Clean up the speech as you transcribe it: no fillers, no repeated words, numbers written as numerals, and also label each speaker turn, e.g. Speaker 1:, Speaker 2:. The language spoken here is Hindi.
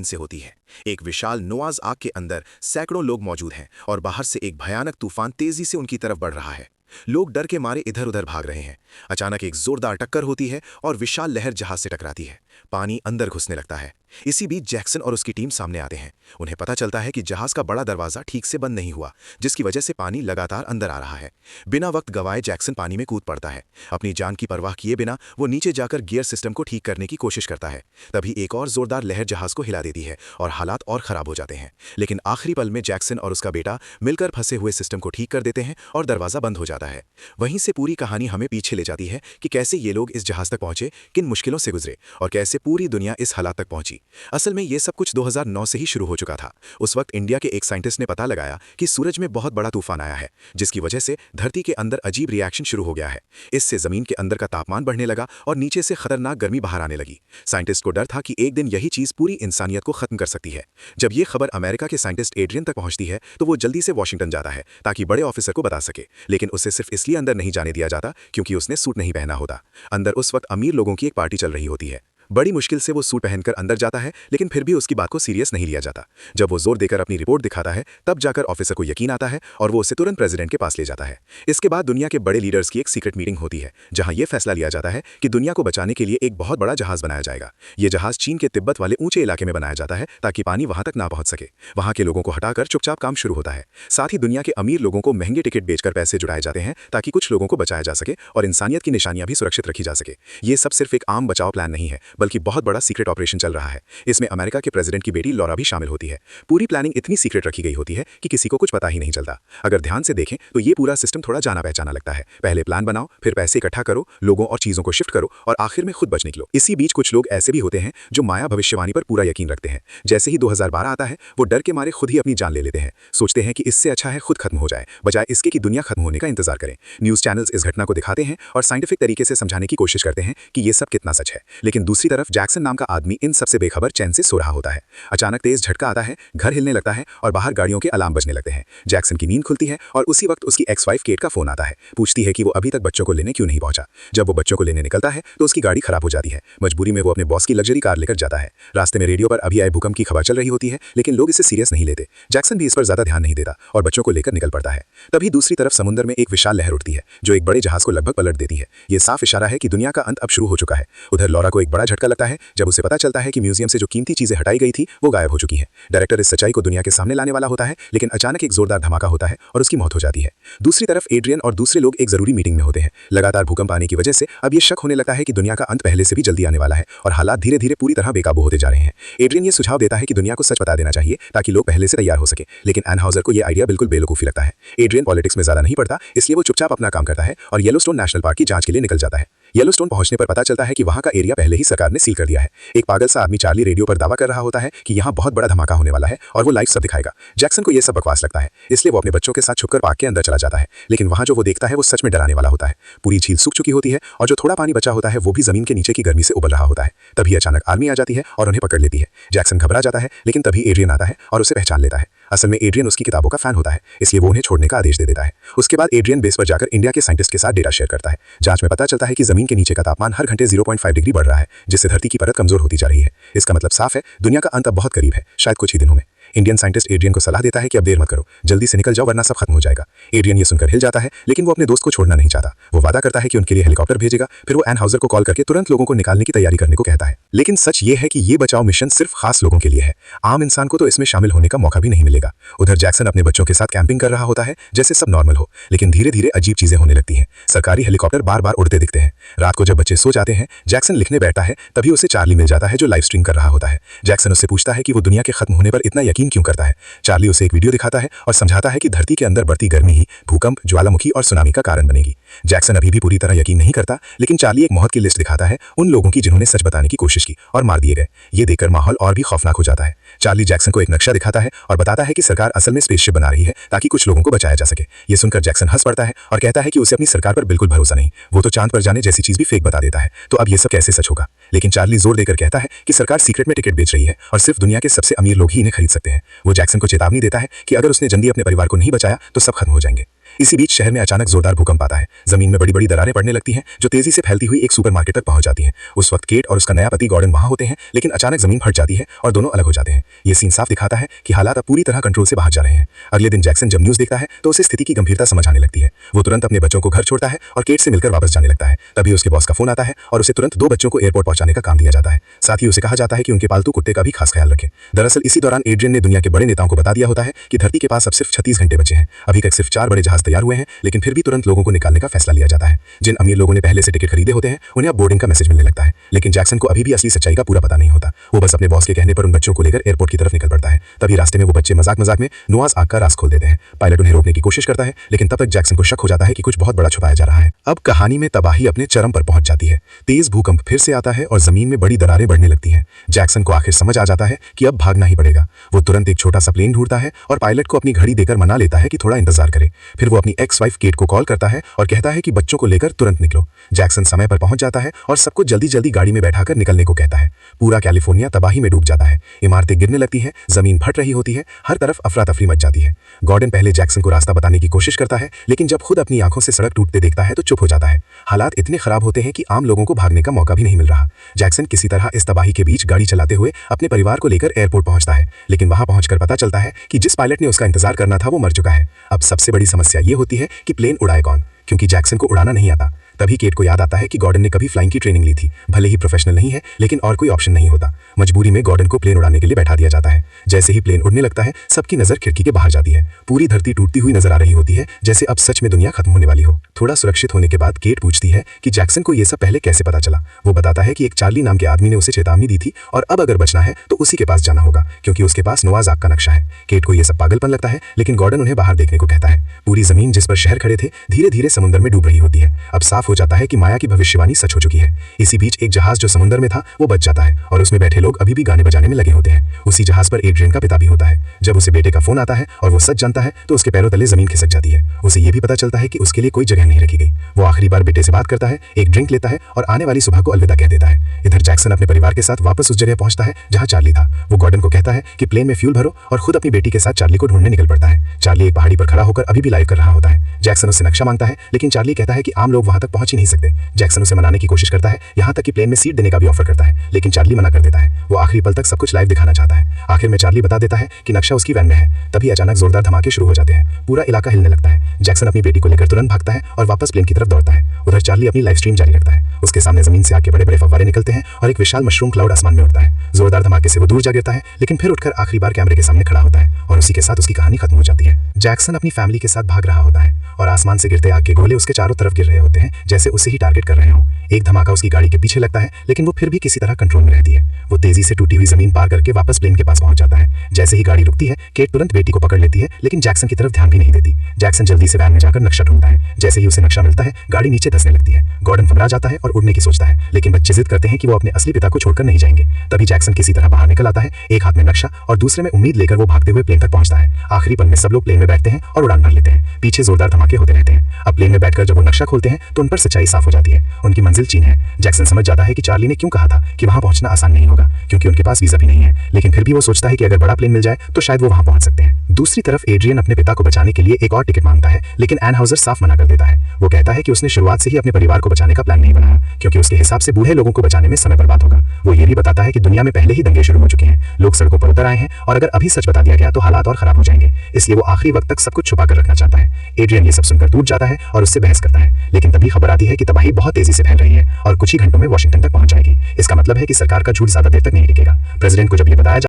Speaker 1: से होती है। एक विशाल नोआज आर्क के अंदर सैकड़ों लोग मौजूद हैं और बाहर से एक भयानक तूफान तेजी से उनकी तरफ बढ़ रहा है। लोग डर के मारे इधर उधर भाग रहे हैं। अचानक एक जोरदार टक्कर होती है और विशाल लहर जहाज से टकराती है। पानी अंदर घुसने लगता है। इसी बीच जैक्सन और उसकी टीम सामने आते हैं। उन्हें पता चलता है कि जहाज का बड़ा दरवाजा ठीक से बंद नहीं हुआ, जिसकी वजह से पानी लगातार अंदर आ रहा है। बिना वक्त गवाए जैक्सन पानी में कूद पड़ता है। अपनी जान की परवाह किए बिना वो नीचे जाकर गियर सिस्टम को ठीक करने की कोशिश करता है। तभी एक और जोरदार लहर जहाज को हिला देती है और हालात और खराब हो जाते हैं। लेकिन आखिरी पल में जैक्सन और उसका बेटा मिलकर फंसे हुए सिस्टम को ठीक कर देते हैं और दरवाजा बंद हो जाता है। वहीं से पूरी कहानी हमें पीछे ले जाती है कि कैसे ये लोग इस जहाज तक पहुंचे, किन मुश्किलों से गुजरे और कैसे पूरी दुनिया इस हालात तक पहुंची। असल में ये सब कुछ 2009 से ही शुरू हो चुका था। उस वक्त इंडिया के एक साइंटिस्ट ने पता लगाया कि सूरज में बहुत बड़ा तूफान आया है, जिसकी वजह से धरती के अंदर अजीब रिएक्शन शुरू हो गया है। इससे जमीन के अंदर का तापमान बढ़ने लगा और नीचे से खतरनाक गर्मी बाहर आने लगी। साइंटिस्ट को डर था कि एक दिन यही चीज पूरी इंसानियत को खत्म कर सकती है। जब ये खबर अमेरिका के साइंटिस्ट एड्रियन तक पहुंचती है तो वो जल्दी से वॉशिंगटन जाता है ताकि बड़े ऑफिसर को बता सके, लेकिन उसे सिर्फ इसलिए अंदर नहीं जाने दिया जाता क्योंकि उसने सूट नहीं पहना होता। अंदर उस वक्त अमीर लोगों की एक पार्टी चल रही होती है। बड़ी मुश्किल से वो सूट पहनकर अंदर जाता है, लेकिन फिर भी उसकी बात को सीरियस नहीं लिया जाता। जब वो जोर देकर अपनी रिपोर्ट दिखाता है तब जाकर ऑफिसर को यकीन आता है और वो उसे तुरंत प्रेसिडेंट के पास ले जाता है। इसके बाद दुनिया के बड़े लीडर्स की एक सीक्रेट मीटिंग होती है जहां ये फैसला लिया जाता है कि दुनिया को बचाने के लिए एक बहुत बड़ा जहाज बनाया जाएगा। ये जहाज चीन के तिब्बत वाले ऊंचे इलाके में बनाया जाता है ताकि पानी वहां तक ना पहुंच सके। वहां के लोगों को हटाकर चुपचाप काम शुरू होता है। साथ ही दुनिया के अमीर लोगों को महंगे टिकट बेचकर पैसे जुटाए जाते हैं ताकि कुछ लोगों को बचाया जा सके और इंसानियत की निशानियां भी सुरक्षित रखी जा सके। ये सब सिर्फ एक आम बचाव प्लान नहीं है, बल्कि बहुत बड़ा सीक्रेट ऑपरेशन चल रहा है। इसमें अमेरिका के प्रेसिडेंट की बेटी लॉरा भी शामिल होती है। पूरी प्लानिंग इतनी सीक्रेट रखी गई होती है कि किसी को कुछ पता ही नहीं चलता। अगर ध्यान से देखें तो ये पूरा सिस्टम थोड़ा जाना पहचाना लगता है। पहले प्लान बनाओ, फिर पैसे इकट्ठा करो, लोगों और चीजों को शिफ्ट करो और आखिर में खुद बच निकलो। इसी बीच कुछ लोग ऐसे भी होते हैं जो माया भविष्यवाणी पर पूरा यकीन रखते हैं। जैसे ही 2012 आता है वो डर के मारे खुद ही अपनी जान ले लेते हैं। सोचते हैं कि इससे अच्छा है खुद खत्म हो जाए, बजाय इसके कि दुनिया खत्म होने का इंतजार करें। न्यूज चैनल्स इस घटना को दिखाते हैं और साइंटिफिक तरीके से समझाने की कोशिश करते हैं कि ये सब कितना सच है। लेकिन दूसरी तरफ जैक्सन नाम का आदमी इन सबसे बेखबर चैन से सो रहा होता है। अचानक तेज झटका आता है, घर हिलने लगता है और बाहर गाड़ियों के अलार्म बजने लगते हैं। जैक्सन की नींद खुलती है और उसी वक्त उसकी एक्स वाइफ केट का फोन आता है। पूछती है कि वो अभी तक बच्चों को लेने क्यों नहीं पहुंचा। जब वो बच्चों को लेने निकलता है तो उसकी गाड़ी खराब हो जाती है। मजबूरी में वो अपने बॉस की लग्जरी कार लेकर जाता है। रास्ते में रेडियो पर अभी आए भूकंप की खबर चल रही होती है, लेकिन लोग इसे सीरियस नहीं लेते। जैक्सन भी इस पर ज्यादा ध्यान नहीं देता और बच्चों को लेकर निकल पड़ता है। तभी दूसरी तरफ समुद्र में एक विशाल लहर उठती है जो एक बड़े जहाज को लगभग पलट देती है। ये साफ इशारा है कि दुनिया का अंत अब शुरू हो चुका है। उधर लॉरा को एक बड़ा झटका लगता है जब उसे पता चलता है कि म्यूजियम से जो कीमती चीजें हटाई गई थी वो गायब हो चुकी हैं। डायरेक्टर इस सच्चाई को दुनिया के सामने लाने वाला होता है, लेकिन अचानक एक जोरदार धमाका होता है और उसकी मौत हो जाती है। दूसरी तरफ एड्रियन और दूसरे लोग एक जरूरी मीटिंग में होते हैं। लगातार भूकंप आने की वजह से अब ये शक होने लगता है कि दुनिया का अंत पहले से भी जल्दी आने वाला है और हालात धीरे धीरे पूरी तरह बेकाबू होते जा रहे हैं। एड्रियन ये सुझाव देता है कि दुनिया को सच बता देना चाहिए ताकि लोग पहले से तैयार हो सके, लेकिन एनहाउजर को यह आइडिया बिल्कुल बेवकूफी लगता है। एड्रियन पॉलिटिक्स में ज्यादा नहीं पड़ता, इसलिए वो चुपचाप अपना काम करता है और येलोस्टोन नेशनल पार्क की जांच के लिए निकल जाता है। येलोस्टोन पहुंचने पर पता चलता है कि वहां का एरिया पहले ही सरकार ने सील कर दिया है। एक पागल सा आदमी चार्ली रेडियो पर दावा कर रहा होता है कि यहाँ बहुत बड़ा धमाका होने वाला है और वो लाइव सब दिखाएगा। जैक्सन को यह सब बकवास लगता है, इसलिए वो अपने बच्चों के साथ छुपकर पार्क के अंदर चला जाता है। लेकिन वहां जो वो देखता है वो सच में डराने वाला होता है। पूरी झील सूख चुकी होती है और जो थोड़ा पानी बचा होता है वो भी जमीन के नीचे की गर्मी से उबल रहा होता है। तभी अचानक आर्मी आ जाती है और उन्हें पकड़ लेती है। जैक्सन घबरा जाता है, लेकिन तभी एड्रियन आता है और उसे पहचान लेता है। असल में एड्रियन उसकी किताबों का फैन होता है, इसलिए वो उन्हें छोड़ने का आदेश दे देता है। उसके बाद एड्रियन बेस पर जाकर इंडिया के साइंटिस्ट के साथ डेटा शेयर करता है। जांच में पता चलता है कि जमीन के नीचे का तापमान हर घंटे 0.5 डिग्री बढ़ रहा है, जिससे धरती की परत कमजोर होती जा रही है। इसका मतलब साफ है, दुनिया का अंत अब बहुत करीब है, शायद कुछ ही दिनों में। इंडियन साइंटिस्ट एड्रियन को सलाह देता है कि अब देर मत करो, जल्दी से निकल जाओ वरना सब खत्म हो जाएगा। एड्रियन ये सुनकर हिल जाता है, लेकिन वो अपने दोस्त को छोड़ना नहीं चाहता। वो वादा करता है कि उनके लिए हेलीकॉप्टर भेजेगा। फिर वो एनहाउजर को कॉल करके तुरंत लोगों को निकालने की तैयारी करने को कहता है। लेकिन सच ये है कि ये बचाव मिशन सिर्फ खास लोगों के लिए है। आम इंसान को तो इसमें शामिल होने का मौका भी नहीं मिलेगा। उधर जैक्सन अपने बच्चों के साथ कैंपिंग कर रहा होता है जैसे सब नॉर्मल हो, लेकिन धीरे धीरे अजीब चीजें होने लगती हैं। सरकारी हेलीकॉप्टर बार बार उड़ते दिखते हैं। रात को जब बच्चे सो जाते हैं, जैक्सन लिखने बैठता है, तभी उसे चार्ली मिल जाता है जो लाइव स्ट्रीम कर रहा होता है। जैक्सन उससे पूछता है कि वो दुनिया के खत्म होने पर इतना यकीन क्यों करता है। चार्ली उसे एक वीडियो दिखाता है और समझाता है कि धरती के अंदर बढ़ती गर्मी ही भूकंप, ज्वालामुखी और सुनामी का कारण बनेगी। जैक्सन अभी भी पूरी तरह यकीन नहीं करता, लेकिन चार्ली एक मौत की लिस्ट दिखाता है उन लोगों की जिन्होंने सच बताने की कोशिश की और मार दिए गए। ये देखकर माहौल और भी खौफनाक हो जाता है। चार्ली जैक्सन को एक नक्शा दिखाता है और बताता है कि सरकार असल में स्पेसशिप बना रही है ताकि कुछ लोगों को बचाया जा सके। ये सुनकर जैक्सन हंस पड़ता है और कहता है कि उसे अपनी सरकार पर बिल्कुल भरोसा नहीं, वो तो चांद पर जाने जैसी चीज भी फेक बता देता है, तो अब ये सब कैसे सच होगा। लेकिन चार्ली जोर देकर कहता है कि सरकार सीक्रेट में टिकट बेच रही है और सिर्फ दुनिया के सबसे अमीर लोग ही इन्हें खरीद सकते हैं। वो जैक्सन को चेतावनी देता है कि अगर उसने जल्दी अपने परिवार को नहीं बचाया तो सब खत्म हो जाएंगे। इसी बीच शहर में अचानक जोरदार भूकंप आता है। जमीन में बड़ी बड़ी दरारें पड़ने लगती हैं जो तेजी से फैलती हुई एक सुपरमार्केट तक पहुंच जाती हैं। उस वक्त केट और उसका नया पति गॉर्डन वहां होते हैं, लेकिन अचानक जमीन फट जाती है और दोनों अलग हो जाते हैं। ये सीन साफ दिखाता है कि हालात अब पूरी तरह कंट्रोल से बाहर जा रहे हैं। अगले दिन जैक्सन जब न्यूज देखता है तो उसे स्थिति की गंभीरता समझ आने लगती है। वो तुरंत अपने बच्चों को घर छोड़ता है और केट से मिलकर वापस जाने लगता है। तभी उसके बॉस का फोन आता है और उसे तुरंत 2 बच्चों को एयरपोर्ट पहुंचाने का काम दिया जाता है। साथ ही उसे कहा जाता है कि उनके पालतू कुत्ते का भी खास ख्याल रखें। दरअसल इसी दौरान एड्रियन ने दुनिया के बड़े नेताओं को बता दिया होता है कि धरती के पास अब सिर्फ 36 घंटे बचे हैं। अभी तक सिर्फ 4 बड़े जहाज तैयार हुए हैं, लेकिन फिर भी तुरंत लोगों को निकालने का फैसला लिया जाता है। जिन अमीर लोगों ने पहले से टिकट खरीदे होते हैं उन्हें अब बोर्डिंग का मैसेज मिलने लगता है, लेकिन जैक्सन को अभी भी असली सच्चाई का पूरा पता नहीं होता। वो बस अपने बॉस के कहने पर उन बच्चों को लेकर एयरपोर्ट की तरफ निकल पड़ता है। तभी रास्ते में वो बच्चे मजाक में नोआज आर्क का राज खोल देते हैं। पायलट उन्हें रोकने की कोशिश करता है, लेकिन तब तक जैक्सन को शक हो जाता है कि कुछ बहुत बड़ा छुपाया जा रहा है। अब कहानी में तबाही अपने चरम पर पहुंच जाती है। तेज भूकंप फिर से आता है और जमीन में बड़ी दरारें बढ़ने लगती हैं। जैक्सन को आखिर समझ आ जाता है कि अब भागना ही पड़ेगा। वो तुरंत एक छोटा सा प्लेन ढूंढता है और पायलट को अपनी घड़ी देकर मना लेता है कि थोड़ा इंतजार करे। फिर वो अपनी एक्स वाइफ केट को कॉल करता है और कहता है कि बच्चों को लेकर तुरंत निकलो। जैक्सन समय पर पहुंच जाता है और सबको जल्दी जल्दी गाड़ी में बैठाकर निकलने को कहता है। पूरा कैलिफोर्निया तबाही में डूब जाता है। इमारतें गिरने लगती हैं, जमीन फट रही होती है, हर तरफ अफरा तफरी मच जाती है। गॉर्डन पहले जैक्सन को रास्ता बताने की कोशिश करता है, लेकिन जब खुद अपनी आंखों से सड़क टूटते देखता है तो चुप हो जाता है। हालात इतने खराब होते हैं कि आम लोगों को भागने का मौका भी नहीं मिल रहा। जैक्सन किसी तरह इस तबाही के बीच गाड़ी चलाते हुए अपने परिवार को लेकर एयरपोर्ट पहुंचता है, लेकिन वहां पहुंचकर पता चलता है कि जिस पायलट ने उसका इंतजार करना था वो मर चुका है। अब सबसे बड़ी समस्या ये होती है कि प्लेन उड़ाए कौन, क्योंकि जैक्सन को उड़ाना नहीं आता। तभी केट को याद आता है कि गॉर्डन ने कभी फ्लाइंग की ट्रेनिंग ली थी। भले ही प्रोफेशनल नहीं है, लेकिन और कोई ऑप्शन नहीं होता। मजबूरी में गॉर्डन को प्लेन उड़ाने के लिए बैठा दिया जाता है। जैसे ही प्लेन उड़ने लगता है, सबकी नजर खिड़की के बाहर जाती है। पूरी धरती टूटती हुई नजर आ रही होती है, जैसे अब सच में दुनिया खत्म होने वाली हो। थोड़ा सुरक्षित होने के बाद केट पूछती है कि जैक्सन को ये सब पहले कैसे पता चला। वो बताता है कि एक चार्ली नाम के आदमी ने उसे चेतावनी दी थी और अब अगर बचना है तो उसी के पास जाना होगा, क्योंकि उसके पास नोआज आर्क का नक्शा है। केट को यह सब पागलपन लगता है, लेकिन गॉर्डन उन्हें बाहर देखने को कहता है। पूरी जमीन जिस पर शहर खड़े थे धीरे धीरे समुद्र में डूब रही होती है। अब साफ हो जाता है कि माया की भविष्यवाणी सच हो चुकी है। इसी बीच एक जहाज जो समुद्र में था वो बच जाता है और उसमें बैठे लोग अभी भी गाने बजाने में लगे होते हैं। उसी जहाज पर एड्रियन का पिता भी होता है। जब उसे बेटे का फोन आता है और वो सच जानता है तो उसके पैरों तले जमीन खिसक जाती है। उसे ये भी पता चलता है कि उसके लिए कोई जगह नहीं रखी गई। वो आखिरी बार बेटे से बात करता है, एक ड्रिंक लेता है और आने वाली सुबह को अलविदा कह देता है। इधर जैक्सन अपने परिवार के साथ वापस उस जगह पहुंचता है जहां चार्ली था। वो गॉर्डन को कहता है कि प्लेन में फ्यूल भरो और खुद अपनी बेटी के साथ चार्ली को ढूंढने निकल पड़ता है। चार्ली एक पहाड़ी पर खड़ा होकर अभी भी लाइव कर रहा होता है। जैक्सन उससे नक्शा मांगता है, लेकिन चार्ली कहता है कि आम लोग वहां तक पहुंच ही नहीं सकते। जैक्सन उसे मनाने की कोशिश करता है, यहाँ तक कि प्लेन में सीट देने का भी ऑफर करता है, लेकिन चार्ली मना कर देता है। वो आखिरी पल तक सब कुछ लाइव दिखाना चाहता है। आखिर में चार्ली बता देता है कि नक्शा उसकी वैन में है। तभी अचानक जोरदार धमाके शुरू हो जाते हैं। पूरा इलाका हिलने लगता है। जैक्सन अपनी बेटी को लेकर तुरंत भागता है और वापस प्लेन की तरफ दौड़ता है। उधर चार्ली अपनी लाइव स्ट्रीम जारी रखता है। उसके सामने जमीन से आग के बड़े बड़े फव्वारे निकलते हैं और एक विशाल मशरूम क्लाउड आसमान में उड़ता है। जोरदार धमाके से वो दूर जा गिरता है, लेकिन फिर उठकर आखिरी बार कैमरे के सामने खड़ा होता है और उसी के साथ उसकी कहानी खत्म हो जाती है। जैक्सन अपनी फैमिली के साथ भाग रहा होता है और आसमान से गिरते आग के गोले उसके चारों तरफ गिर रहे होते हैं, जैसे उसे ही टारगेट कर रहे हों। एक धमाका उसकी गाड़ी के पीछे लगता है, लेकिन वो फिर भी किसी तरह कंट्रोल में रहती है। वो तेजी से टूटी हुई जमीन पार करके वापस प्लेन के पास पहुंच जाता है। जैसे ही गाड़ी रुकती है, केट तुरंत बेटी को पकड़ लेती है, लेकिन जैक्सन की तरफ ध्यान भी नहीं देती। जैक्सन जल्दी से वैन में जाकर नक्शा ढूंढता है। जैसे ही उसे नक्शा मिलता है, गाड़ी नीचे धंसने लगती है। गॉर्डन घबरा जाता है और उड़ने की सोचता है, लेकिन बच्चे जिद करते हैं कि वो अपने असली पिता को छोड़कर नहीं जाएंगे। तभी जैक्सन किसी तरह बाहर निकल आता है, एक हाथ में नक्शा और दूसरे में उम्मीद लेकर वो भागते हुए प्लेन तक पहुंचता है। आखिरी पल में सब लोग प्लेन में बैठते हैं और उड़ान भर लेते हैं। पीछे जोरदार धमाके होते रहते हैं। अब प्लेन में बैठकर जब वो नक्शा खोलते हैं तो उन पर सच्चाई साफ हो जाती है। उनकी मंजिल चीन है। जैक्सन समझ जाता है कि चार्ली ने क्यों कहा था कि वहां पहुंचना आसान नहीं होगा, क्योंकि उनके पास वीजा भी नहीं है। लेकिन फिर भी वो सोचता है कि अगर बड़ा प्लेन मिल जाए तो शायद वो वहां पहुंच सकते हैं। दूसरी तरफ एड्रियन अपने पिता को बचाने के लिए एक और टिकट मांगता है, लेकिन एनहाउजर साफ मना कर देता है। वो कहता है कि उसने शुरुआत से ही अपने परिवार को बचाने का प्लान नहीं बनाया, क्योंकि उसके हिसाब से बूढ़े लोगों को बचाने में समय बर्बाद होगा। वो ये भी बताता है कि दुनिया में पहले ही दंगे शुरू हो चुके हैं, लोग सड़कों पर उतर आए हैं और अगर अभी सच बता दिया गया तो हालात और खराब हो जाएंगे। इसलिए वो आखिरी वक्त तक सब कुछ छुपा कर रखना चाहता है। एड्रियन ये सब सुनकर टूट जाता है और उससे बहस करता है, लेकिन तभी खबर आती है कि तबाही बहुत तेजी से फैल रही है और कुछ ही घंटों में वॉशिंगटन तक पहुंच जाएगी। इसका मतलब है कि सरकार का झूठ ज्यादा देर तक नहीं टिकेगा। प्रेसिडेंट को जब ये बताया